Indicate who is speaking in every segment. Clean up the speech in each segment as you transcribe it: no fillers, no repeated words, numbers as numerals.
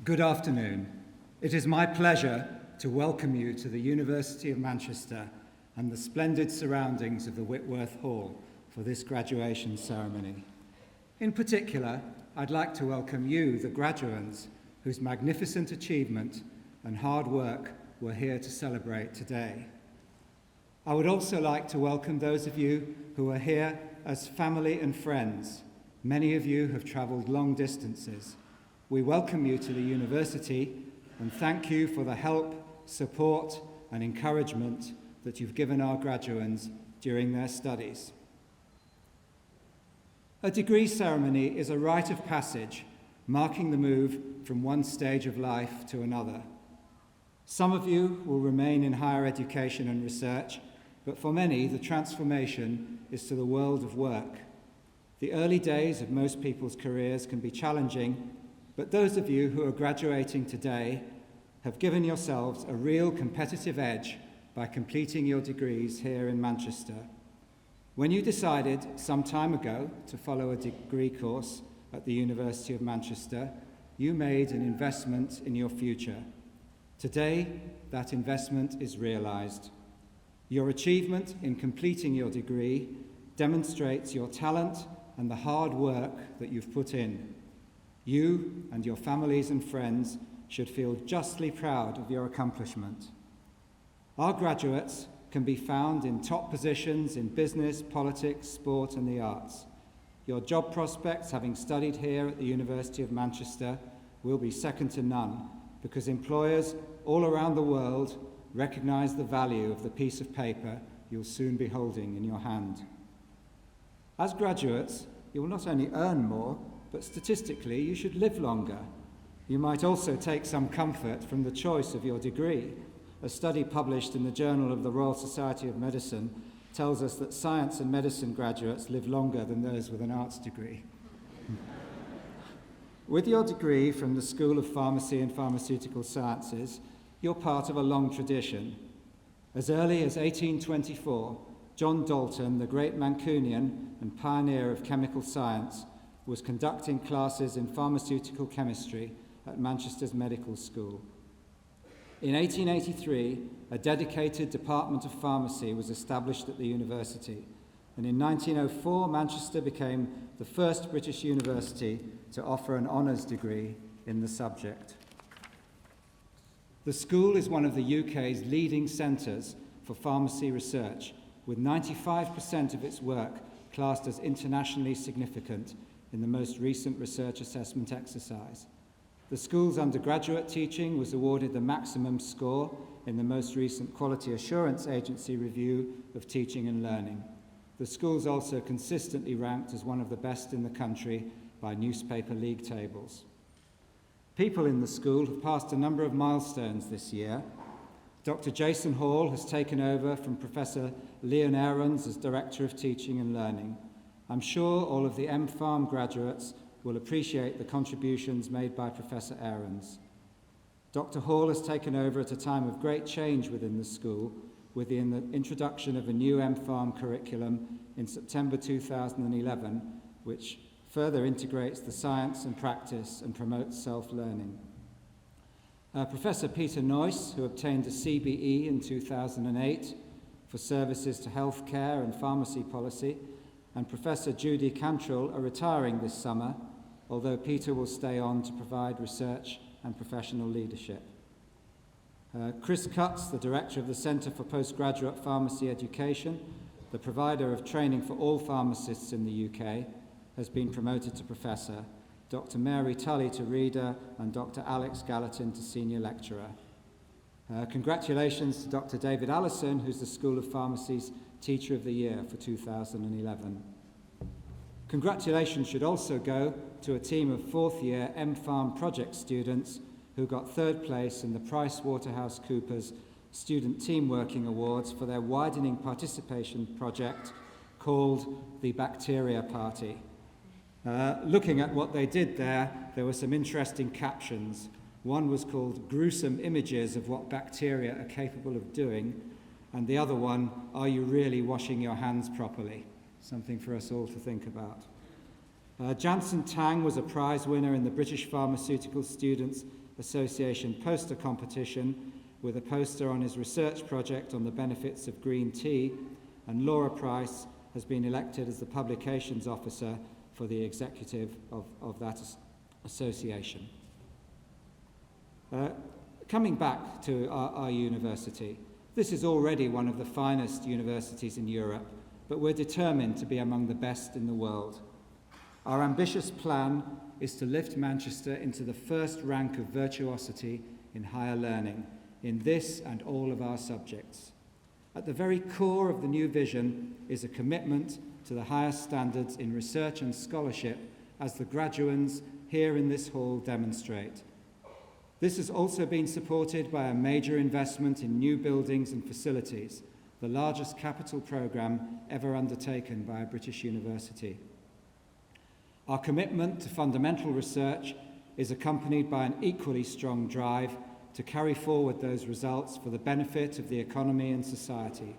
Speaker 1: Good afternoon. It is my pleasure to welcome you to the University of Manchester and the splendid surroundings of the Whitworth Hall for this graduation ceremony. In particular, I'd like to welcome you, the graduands, whose magnificent achievement and hard work we're here to celebrate today. I would also like to welcome those of you who are here as family and friends. Many of you have travelled long distances. We welcome you to the university and thank you for the help, support and encouragement that you've given our graduands during their studies. A degree ceremony is a rite of passage, marking the move from one stage of life to another. Some of you will remain in higher education and research, but for many, the transformation is to the world of work. The early days of most people's careers can be challenging, but those of you who are graduating today have given yourselves a real competitive edge by completing your degrees here in Manchester. When you decided some time ago to follow a degree course at the University of Manchester, you made an investment in your future. Today, that investment is realised. Your achievement in completing your degree demonstrates your talent and the hard work that you've put in. You and your families and friends should feel justly proud of your accomplishment. Our graduates can be found in top positions in business, politics, sport and the arts. Your job prospects, having studied here at the University of Manchester, will be second to none because employers all around the world recognise the value of the piece of paper you'll soon be holding in your hand. As graduates, you will not only earn more, but statistically you should live longer. You might also take some comfort from the choice of your degree. A study published in the Journal of the Royal Society of Medicine tells us that science and medicine graduates live longer than those with an arts degree. With your degree from the School of Pharmacy and Pharmaceutical Sciences, you're part of a long tradition. As early as 1824, John Dalton, the great Mancunian and pioneer of chemical science, was conducting classes in pharmaceutical chemistry at Manchester's Medical School. In 1883, a dedicated Department of Pharmacy was established at the university, and in 1904, Manchester became the first British university to offer an honours degree in the subject. The school is one of the UK's leading centres for pharmacy research, with 95% of its work classed as internationally significant in the most recent research assessment exercise. The school's undergraduate teaching was awarded the maximum score in the most recent Quality Assurance Agency review of teaching and learning. The school's also consistently ranked as one of the best in the country by newspaper league tables. People in the school have passed a number of milestones this year. Dr. Jason Hall has taken over from Professor Leon Ahrens as Director of Teaching and Learning. I'm sure all of the M-Pharm graduates will appreciate the contributions made by Professor Ahrens. Dr. Hall has taken over at a time of great change within the school with the introduction of a new M-Pharm curriculum in September 2011, which further integrates the science and practice and promotes self-learning. Professor Peter Noyce, who obtained a CBE in 2008 for services to healthcare and pharmacy policy, and Professor Judy Cantrell are retiring this summer, although Peter will stay on to provide research and professional leadership. Chris Cutts, the Director of the Centre for Postgraduate Pharmacy Education, the provider of training for all pharmacists in the UK, has been promoted to Professor, Dr. Mary Tully to Reader, and Dr. Alex Gallatin to Senior Lecturer. Congratulations to Dr. David Allison, who's the School of Pharmacy's Teacher of the Year for 2011. Congratulations should also go to a team of fourth-year M-Pharm project students who got third place in the PricewaterhouseCoopers Student Team Working Awards for their widening participation project called the Bacteria Party. Looking at what they did there were some interesting captions. One was called Gruesome Images of What Bacteria Are Capable of Doing, and the other one, Are You Really Washing Your Hands Properly? Something for us all to think about. Janssen Tang was a prize winner in the British Pharmaceutical Students Association poster competition with a poster on his research project on the benefits of green tea, and Laura Price has been elected as the publications officer for the executive of that association. Coming back to our university, this is already one of the finest universities in Europe, but we're determined to be among the best in the world. Our ambitious plan is to lift Manchester into the first rank of virtuosity in higher learning, in this and all of our subjects. At the very core of the new vision is a commitment to the highest standards in research and scholarship, as the graduands here in this hall demonstrate. This has also been supported by a major investment in new buildings and facilities, the largest capital programme ever undertaken by a British university. Our commitment to fundamental research is accompanied by an equally strong drive to carry forward those results for the benefit of the economy and society.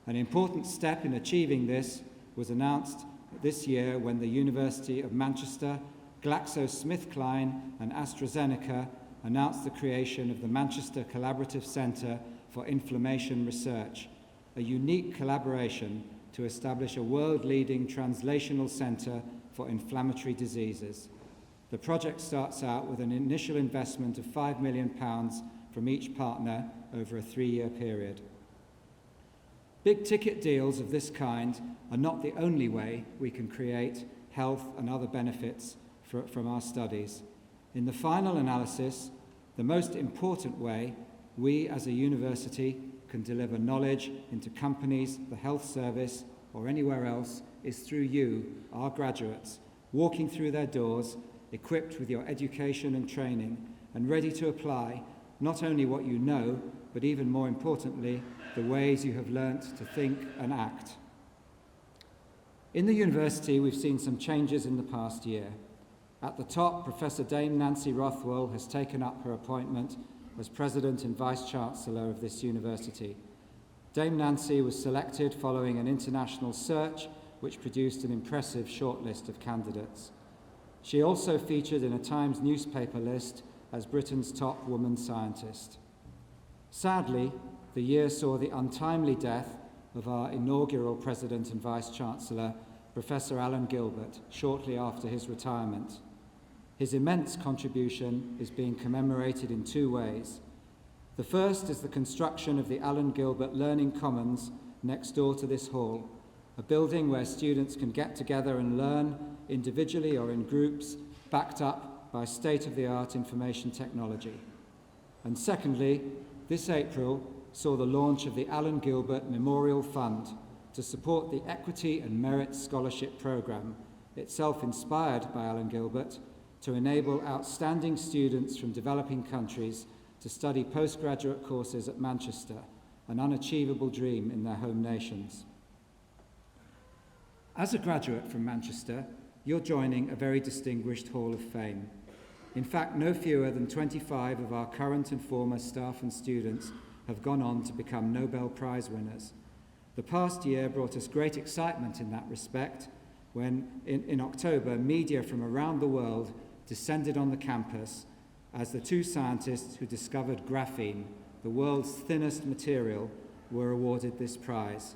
Speaker 1: An important step in achieving this was announced this year when the University of Manchester, GlaxoSmithKline and AstraZeneca announced the creation of the Manchester Collaborative Centre for Inflammation Research, a unique collaboration to establish a world-leading translational centre for inflammatory diseases. The project starts out with an initial investment of £5 million from each partner over a 3-year period. Big-ticket deals of this kind are not the only way we can create health and other benefits from our studies. In the final analysis, the most important way we as a university can deliver knowledge into companies, the health service, or anywhere else is through you, our graduates, walking through their doors, equipped with your education and training, and ready to apply not only what you know, but even more importantly, the ways you have learnt to think and act. In the university, we've seen some changes in the past year. At the top, Professor Dame Nancy Rothwell has taken up her appointment as President and Vice-Chancellor of this university. Dame Nancy was selected following an international search which produced an impressive shortlist of candidates. She also featured in a Times newspaper list as Britain's top woman scientist. Sadly, the year saw the untimely death of our inaugural President and Vice-Chancellor, Professor Alan Gilbert, shortly after his retirement. His immense contribution is being commemorated in 2 ways. The first is the construction of the Alan Gilbert Learning Commons next door to this hall, a building where students can get together and learn, individually or in groups, backed up by state-of-the-art information technology. And secondly, this April saw the launch of the Alan Gilbert Memorial Fund to support the Equity and Merit Scholarship Programme, itself inspired by Alan Gilbert, to enable outstanding students from developing countries to study postgraduate courses at Manchester, an unachievable dream in their home nations. As a graduate from Manchester, you're joining a very distinguished Hall of Fame. In fact, no fewer than 25 of our current and former staff and students have gone on to become Nobel Prize winners. The past year brought us great excitement in that respect when, in October, media from around the world descended on the campus as the 2 scientists who discovered graphene, the world's thinnest material, were awarded this prize.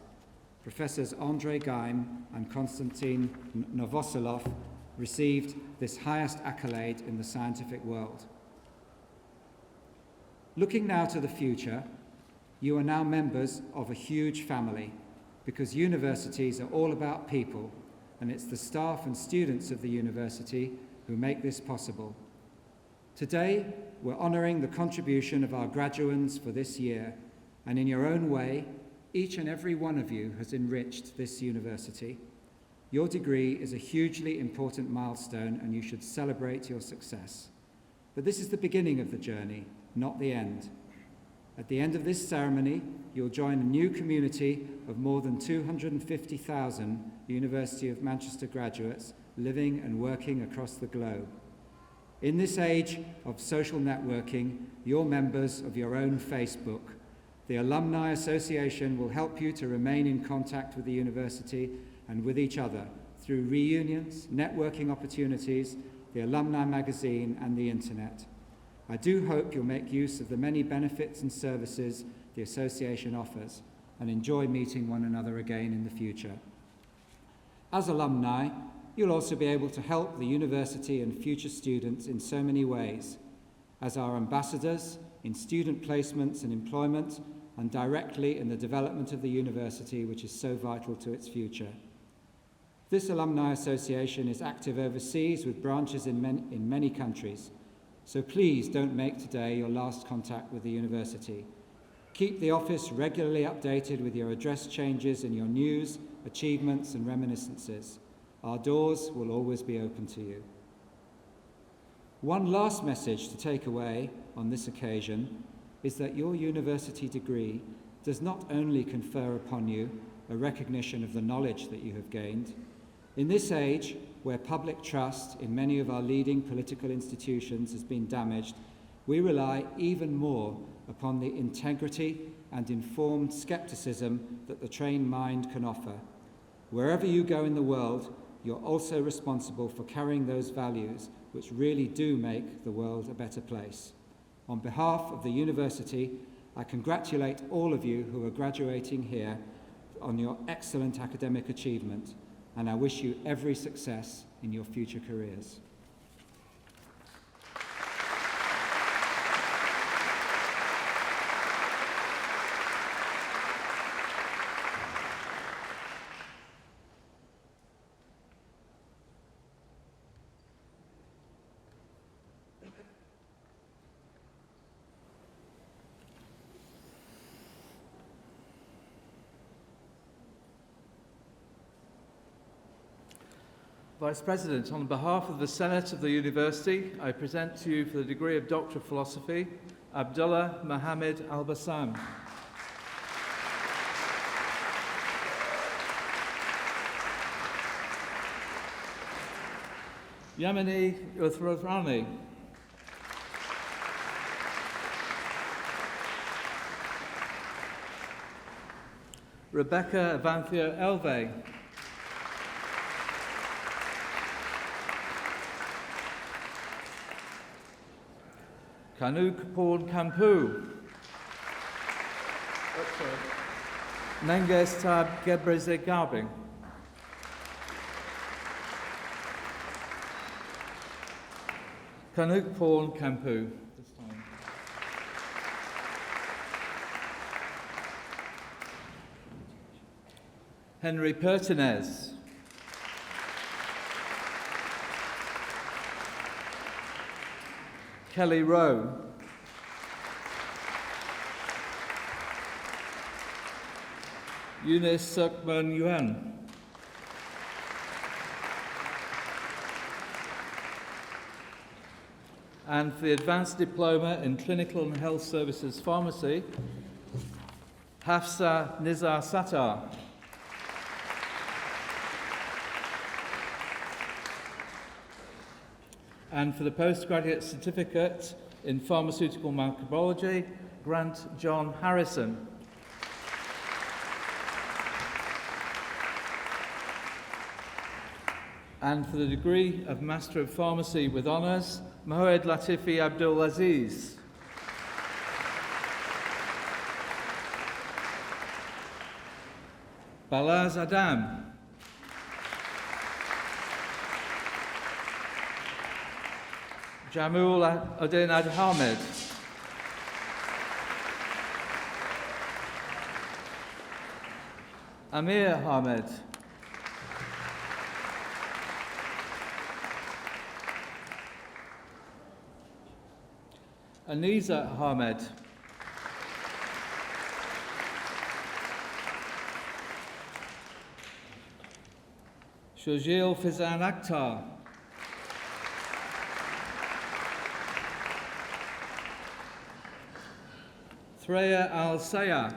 Speaker 1: Professors André Geim and Konstantin Novoselov received this highest accolade in the scientific world. Looking now to the future, you are now members of a huge family, because universities are all about people, and it's the staff and students of the university who make this possible. Today, we're honouring the contribution of our graduands for this year, and in your own way, each and every one of you has enriched this university. Your degree is a hugely important milestone, and you should celebrate your success. But this is the beginning of the journey, not the end. At the end of this ceremony, you'll join a new community of more than 250,000 University of Manchester graduates living and working across the globe. In this age of social networking, you're members of your own Facebook. The Alumni Association will help you to remain in contact with the university and with each other through reunions, networking opportunities, the alumni magazine and the internet. I do hope you'll make use of the many benefits and services the association offers and enjoy meeting one another again in the future. As alumni, you'll also be able to help the university and future students in so many ways, as our ambassadors in student placements and employment, and directly in the development of the university, which is so vital to its future. This alumni association is active overseas with branches in many countries, so please don't make today your last contact with the university. Keep the office regularly updated with your address changes and your news, achievements and reminiscences. Our doors will always be open to you. One last message to take away on this occasion is that your university degree does not only confer upon you a recognition of the knowledge that you have gained. In this age, where public trust in many of our leading political institutions has been damaged, we rely even more upon the integrity and informed skepticism that the trained mind can offer. Wherever you go in the world, you're also responsible for carrying those values which really do make the world a better place. On behalf of the university, I congratulate all of you who are graduating here on your excellent academic achievement, and I wish you every success in your future careers.
Speaker 2: Vice President, on behalf of the Senate of the University, I present to you for the degree of Doctor of Philosophy, Abdullah Mohammed Al-Bassam. Yamini Uthravrani. Rebecca Avanthia Elve. Kanuk Porn Kampu. Nenges Tab Gebreze Garbing. Kanuk Porn Kampu. This time. Henry Pertinez. Kelly Rowe. Eunice Sukman Yuan. And for the Advanced Diploma in Clinical and Health Services Pharmacy, Hafsa Nizar Sattar. And for the Postgraduate Certificate in Pharmaceutical Microbiology, Grant John Harrison. And for the degree of Master of Pharmacy with Honours, Mohamed Latifi Abdul Aziz. Balaz Adam. Jamul Odin Ahmed. Amir Ahmed. Aniza Ahmed. Shojil Fizan Akhtar. Threya Al-Saya.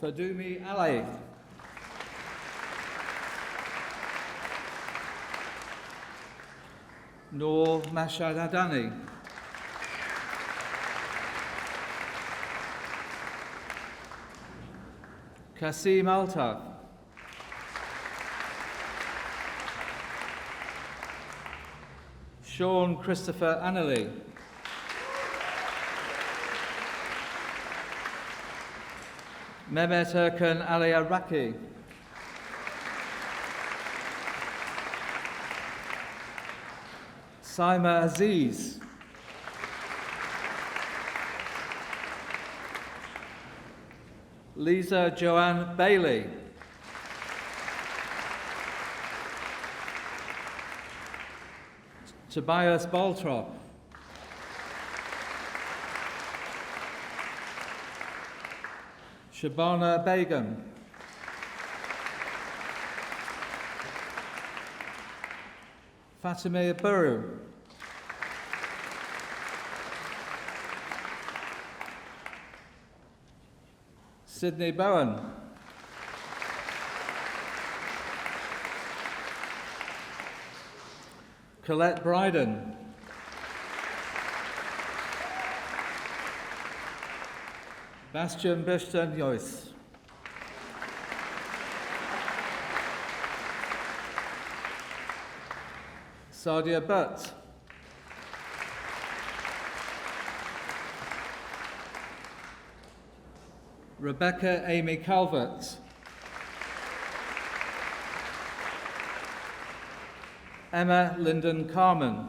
Speaker 2: Fadumi Ali. Noor Mashad Adani. Kasim Altaf, Sean Christopher Annally, Mehmet Erkan Ali Araki, Saima Aziz, Lisa Joanne Bailey, Tobias Baltrop, Shabana Begum, Fatimah Buru, Sydney Bowen, Colette Bryden, Bastian Bishton Joyce, Sadia Butt, Rebecca Amy Calvert, Emma Lyndon Carman,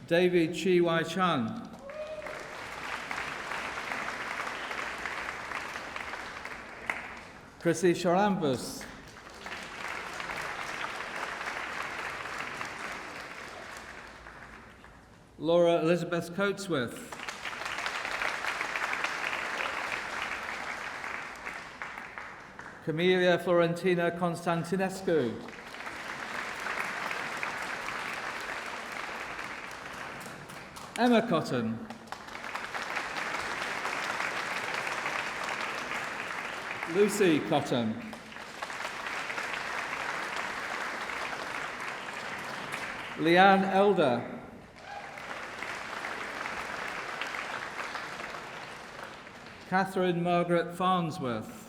Speaker 2: David Chi Wai Chan, Chrissy Charambus, Laura Elizabeth Coatsworth, Camelia Florentina Constantinescu, Emma Cotton, Lucy Cotton, Leanne Elder, Catherine Margaret Farnsworth,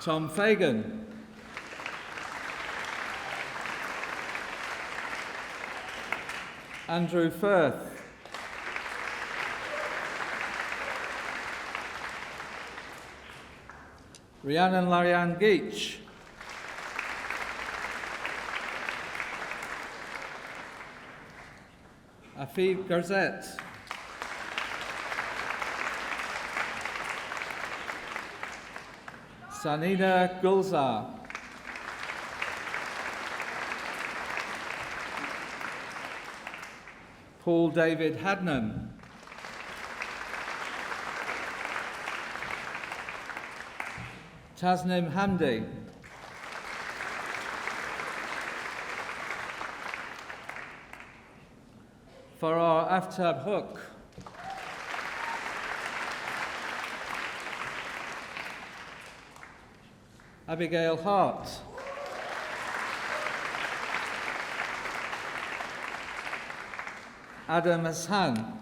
Speaker 2: Tom Fagan, Andrew Firth, Rhiannon Larianne Geach, Afif Garzette, Sanina Gulzar, Paul David Hadnam, Tasnim Hamdi, Farah Aftab Hook, Abigail Hart, Adam Hassan,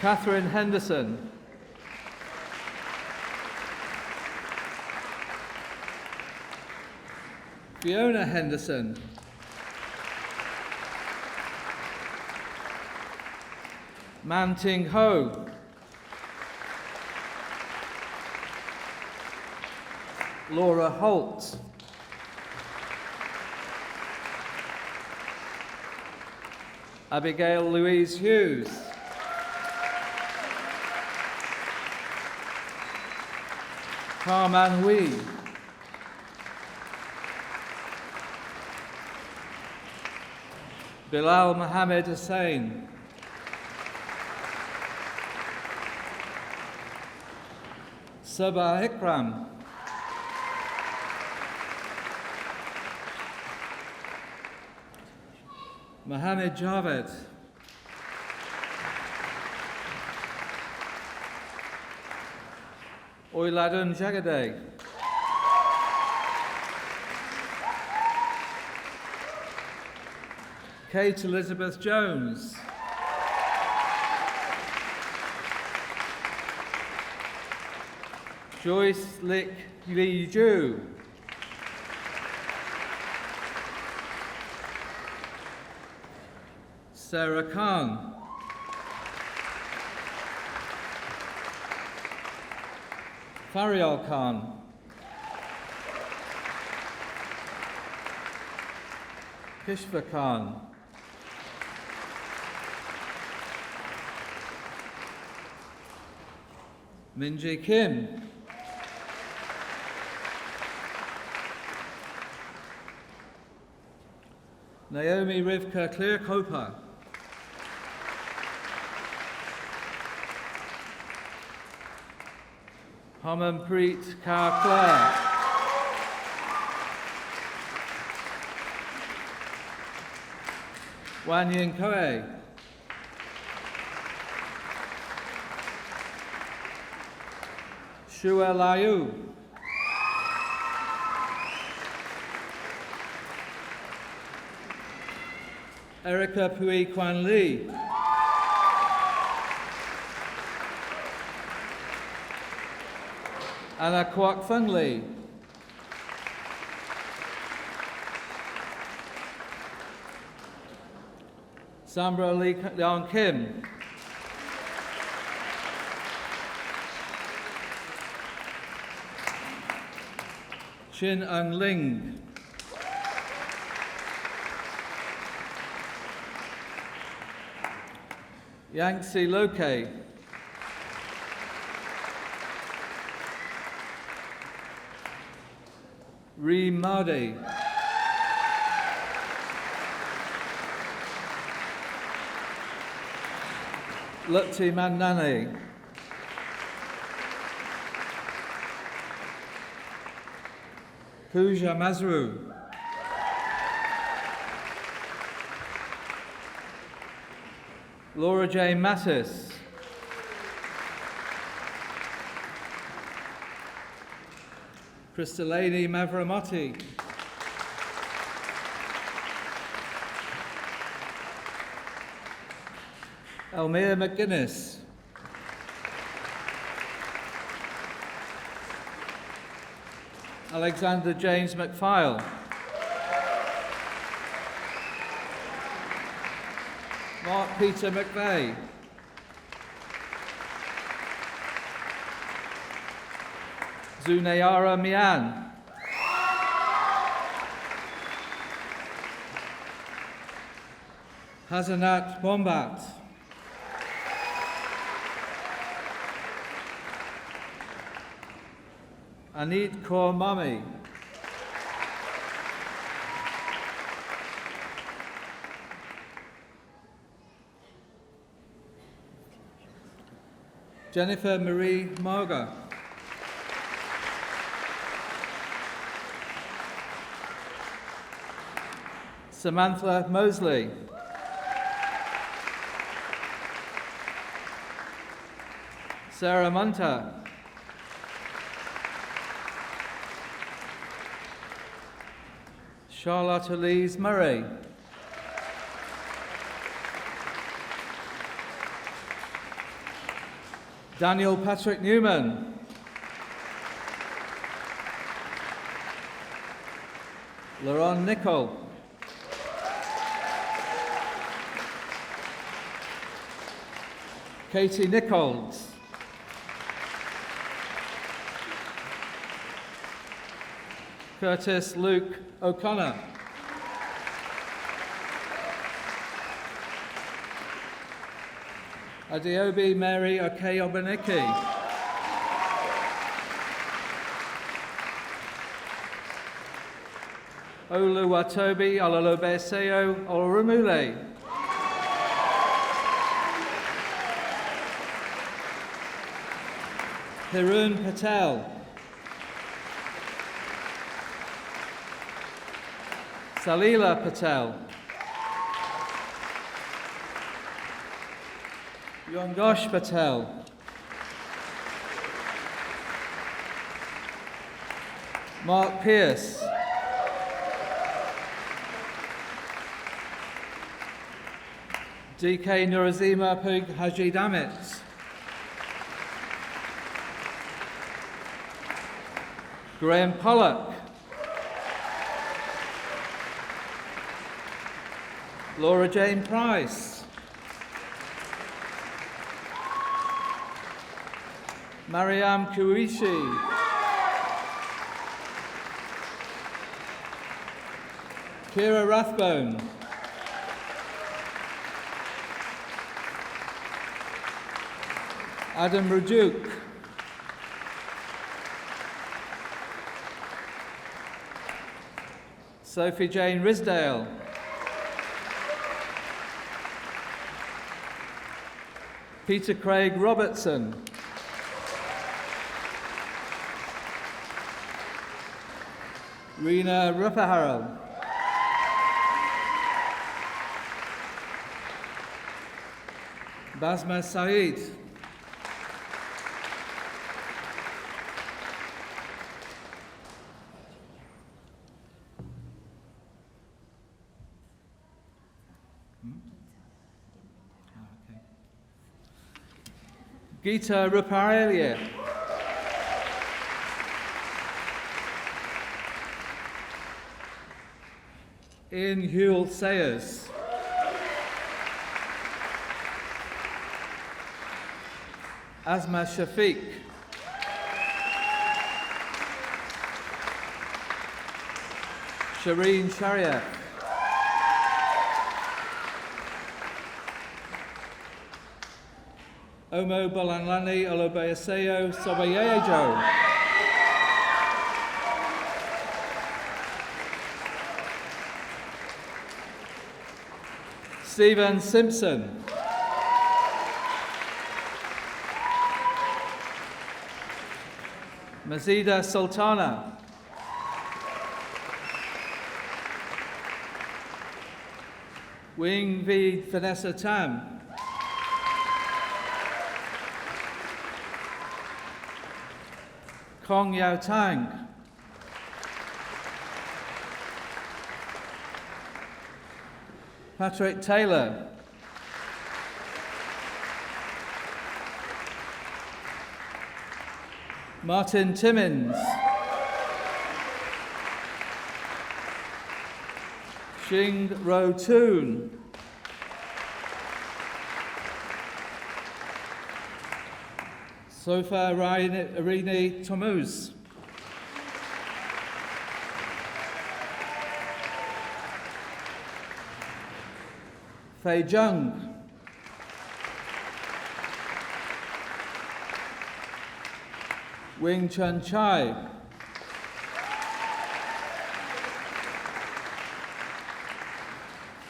Speaker 2: Catherine Henderson, Fiona Henderson, Man Ting Ho, Laura Holt, Abigail Louise Hughes, Carman Wee, Bilal Mohammed Hussain, Sabah Ikram, Mohammed Javed, Oiladun Jagade. Kate Elizabeth Jones. Joyce Lick Lee Ju. Sarah Khan. Farial Khan. Kishva Khan. Minji Kim. Naomi Rivka Clearcoper. Harmanpreet Kaur Clare. Wan Yin Koe. Shua Layu. Erica Pui Kwan Lee. Anna Kwok Fung Lee. Sambra Lee Leon Kim. Chin Ung Ling. Yangtze Loke. Ree Madi. Lutti Mandani. Pooja Mazru. Laura J. Mattis. Kristalini Mavramotti. Elmira McGuinness. Alexander James McPhail. Mark Peter McVeigh. Zunayara Mian. Hazanat Bombat. Anit Kaur Mami. Jennifer Marie Marga. Samantha Mosley. Sarah Munter. Charlotte Elise Murray. Daniel Patrick Newman. Laurent Nicol. Katie Nichols. Curtis Luke O'Connor. Adeobi Mary Oke-Obaniki. Oluwatobi Ololobeseo Olorumule. Hirun Patel. Salila Patel. Yongosh Patel. Mark Pearce. DK Nurazima Pug Haji Damit. Graham Pollock. Laura Jane Price. Mariam Kuishi. Kira Rathbone. Adam Rujuk. Sophie Jane Risdale. Peter Craig Robertson. Rena Rupaharel. Basma Saeed. Gita Ruparelia. Ian Hewell Sayers. Asma Shafiq. Shireen Shariat. Omo Bolanlani Olobayaseo Sobayejo. Stephen Simpson. Mazida Sultana. Wing V. Vanessa Tam. Kong Yao Tang. Patrick Taylor. Martin Timmins. Xing Ro Toon. Sofa Irini Tomuz. Fei Zheng. Wing Chun Chai.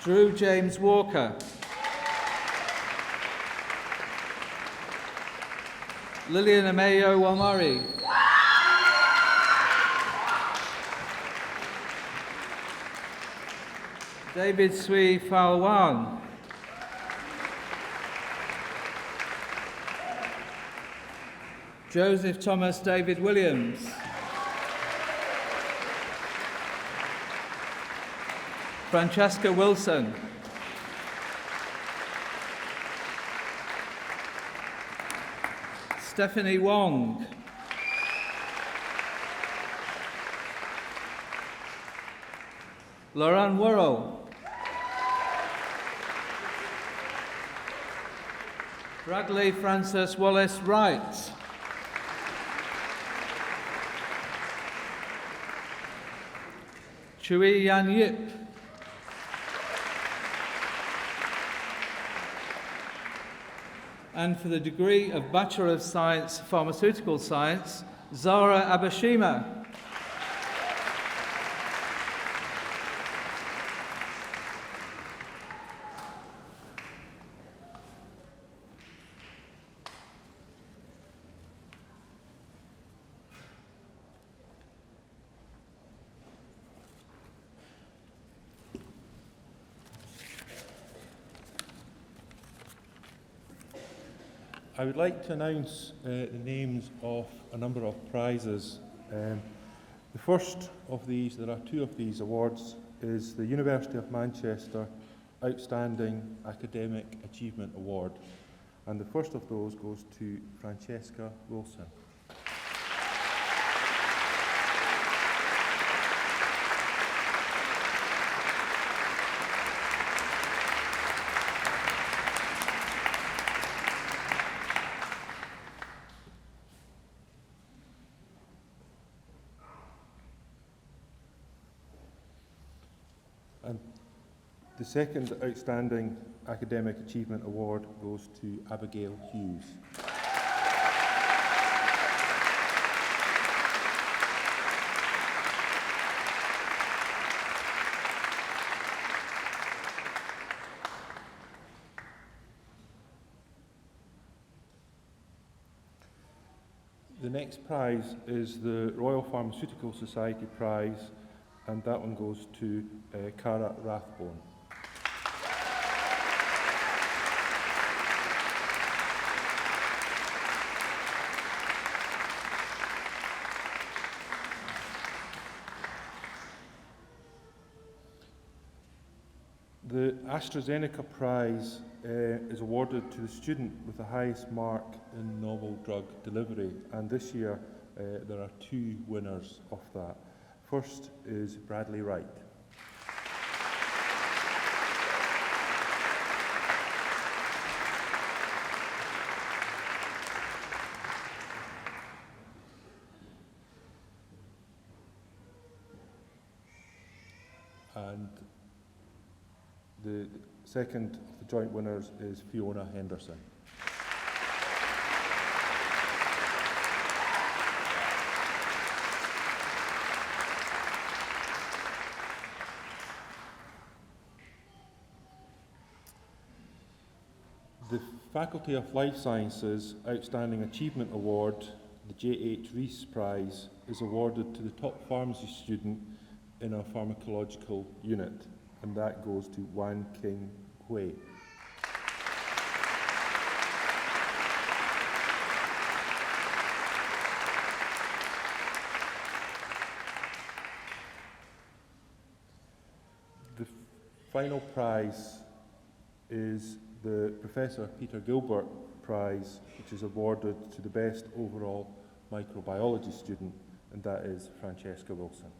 Speaker 2: Drew James Walker. Lillian Ameyo Wamari. David Sui Falwan. Joseph Thomas David Williams. Francesca Wilson. Stephanie Wong. Lauren Worrell. Bradley Francis Wallace Wright. Chui Yan Yip. And for the degree of Bachelor of Science, Pharmaceutical Science, Zara Abashima.
Speaker 3: I would like to announce the names of a number of prizes. The first of these, there are two of these awards, is the University of Manchester Outstanding Academic Achievement Award. And the first of those goes to Francesca Wilson. And the second Outstanding Academic Achievement Award goes to Abigail Hughes. The next prize is the Royal Pharmaceutical Society prize, and that one goes to Cara Rathbone. The AstraZeneca prize is awarded to the student with the highest mark in novel drug delivery, and this year there are two winners of that. First is Bradley Wright. And the second of the joint winners is Fiona Henderson. The Faculty of Life Sciences Outstanding Achievement Award, the J.H. Rees Prize, is awarded to the top pharmacy student in our pharmacological unit, and that goes to Wan King Hui. The final prize is the Professor Peter Gilbert Prize, which is awarded to the best overall microbiology student, and that is Francesca Wilson.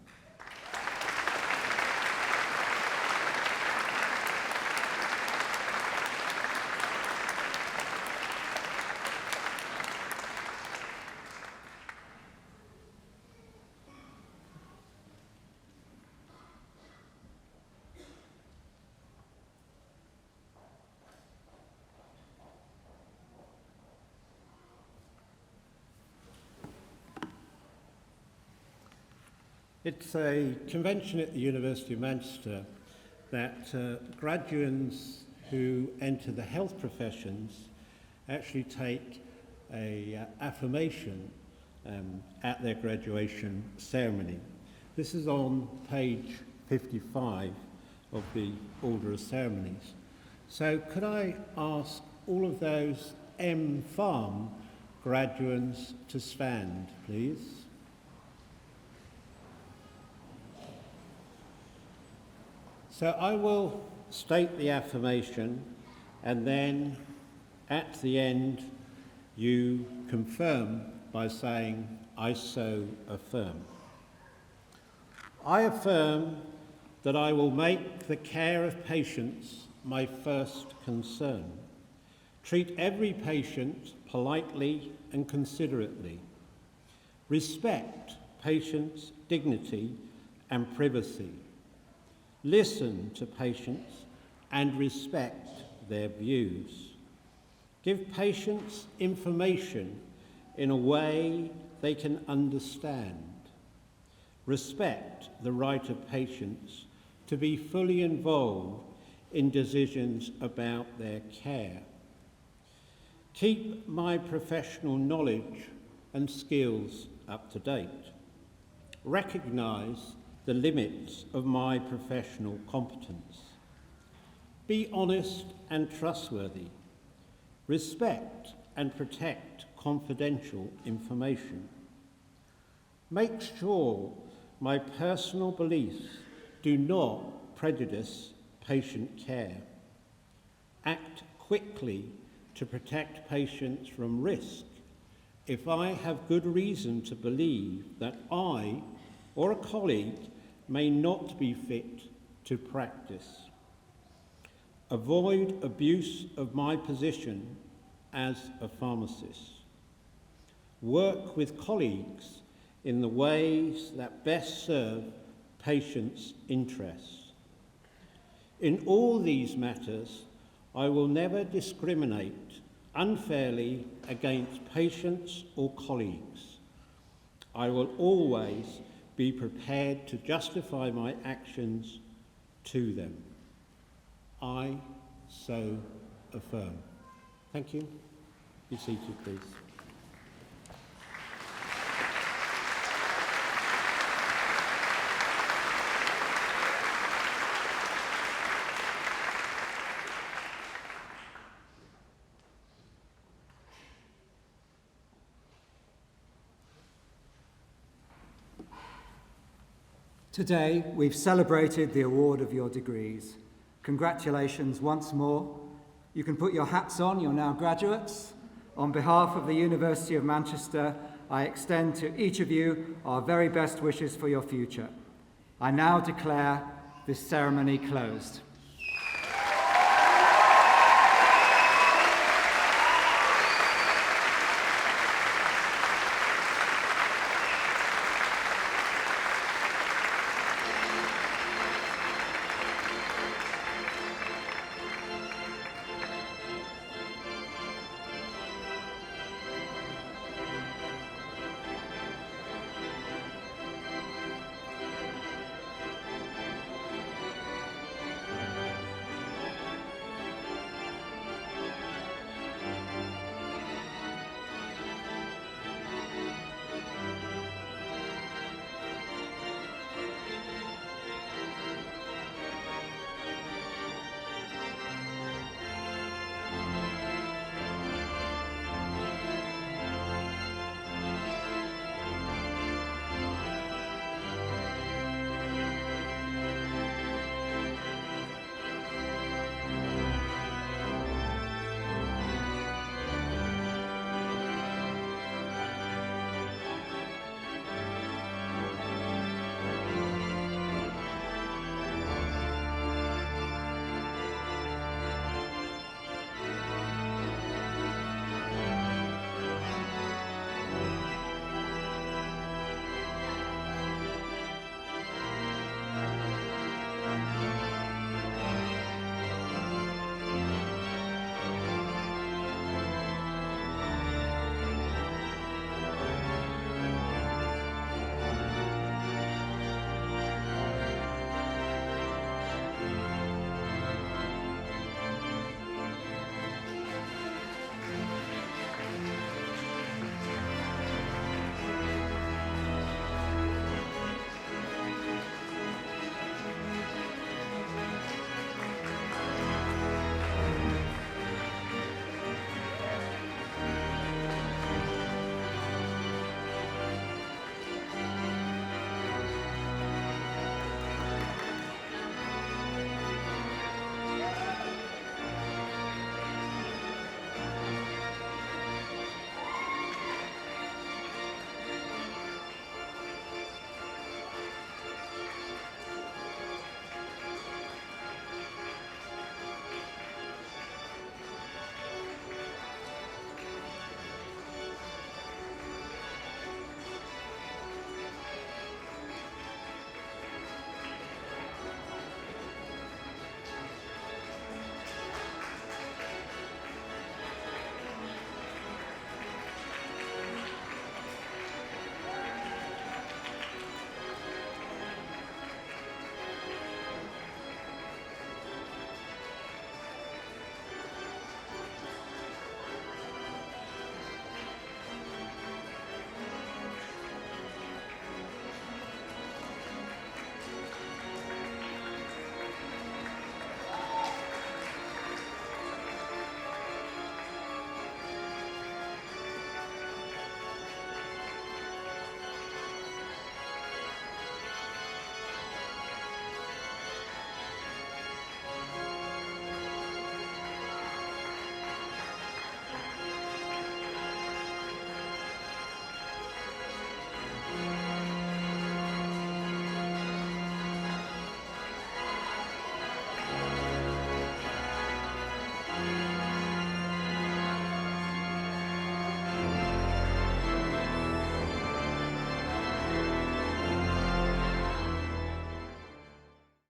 Speaker 4: It's a convention at the University of Manchester that graduates who enter the health professions actually take an affirmation at their graduation ceremony. This is on page 55 of the Order of Ceremonies. So could I ask all of those M.Pharm graduates to stand, please? So I will state the affirmation, and then at the end you confirm by saying, "I so affirm." I affirm that I will make the care of patients my first concern, treat every patient politely and considerately, respect patients' dignity and privacy, listen to patients and respect their views, give patients information in a way they can understand, respect the right of patients to be fully involved in decisions about their care, keep my professional knowledge and skills up to date, recognise the limits of my professional competence, be honest and trustworthy, respect and protect confidential information, make sure my personal beliefs do not prejudice patient care. Act quickly to protect patients from risk if I have good reason to believe that I or a colleague may not be fit to practice. Avoid abuse of my position as a pharmacist. Work with colleagues in the ways that best serve patients' interests. In all these matters, I will never discriminate unfairly against patients or colleagues. I will always be prepared to justify my actions to them. I so affirm. Thank you. Be seated, please.
Speaker 1: Today, we've celebrated the award of your degrees. Congratulations once more. You can put your hats on, you're now graduates. On behalf of the University of Manchester, I extend to each of you our very best wishes for your future. I now declare this ceremony closed.